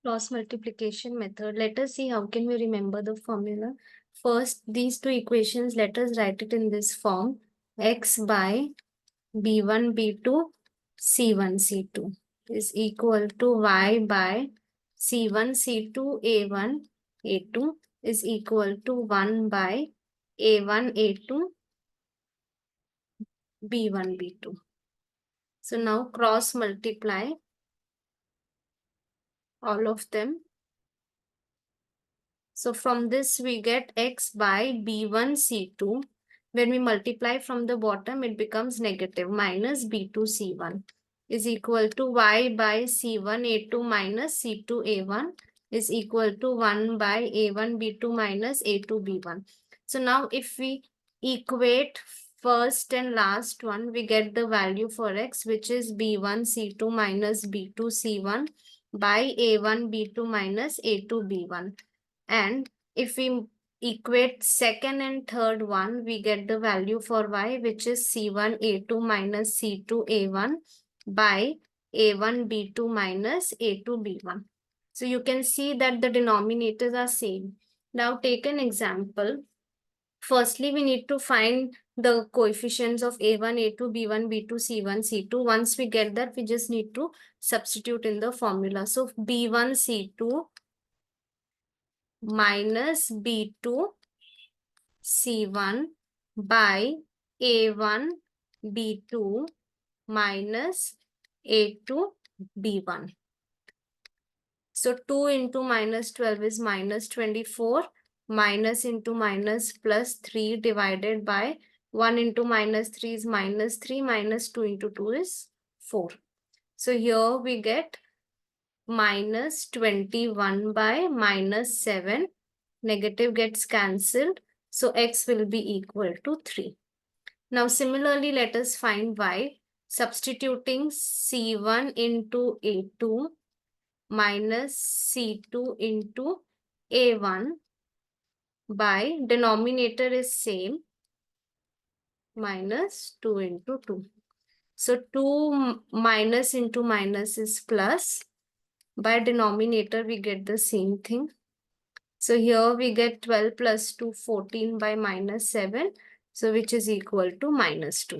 Cross multiplication method. Let us see how can we remember the formula. First, these two equations, let us write it in this form. X by B1, B2, C1, C2 is equal to Y by C1, C2, A1, A2 is equal to 1 by A1, A2, B1, B2. So now cross multiply all of them. So from this we get X by B1 C2. When we multiply from the bottom, it becomes negative minus B2 C1 is equal to Y by C1 A2 minus C2 A1 is equal to 1 by A1 B2 minus A2 B1. So now if we equate first and last one, we get the value for X, which is B1 C2 minus B2 C1 by A1 B2 minus A2 B1. And if we equate second and third one, we get the value for Y, which is C1 A2 minus C2 A1 by A1 B2 minus A2 B1. So you can see that the denominators are same. Now take an example. Firstly, we need to find the coefficients of A1, A2, B1, B2, C1, C2. Once we get that, we just need to substitute in the formula. So B1, C2 minus B2 C1 by A1 B2 minus A2 B1. So 2 into minus 12 is minus 24. Minus into minus plus 3 divided by 1 into minus 3 is minus 3. Minus 2 into 2 is 4. So here we get minus 21 by minus 7. Negative gets cancelled. So X will be equal to 3. Now similarly, let us find Y. Substituting C1 into A2 minus C2 into A1 by denominator is same minus 2 into 2. So 2 minus into minus is plus. By denominator, we get the same thing. So here we get 12 plus 2, 14 by minus 7. So which is equal to minus 2.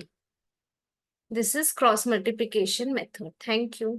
This is cross multiplication method. Thank you.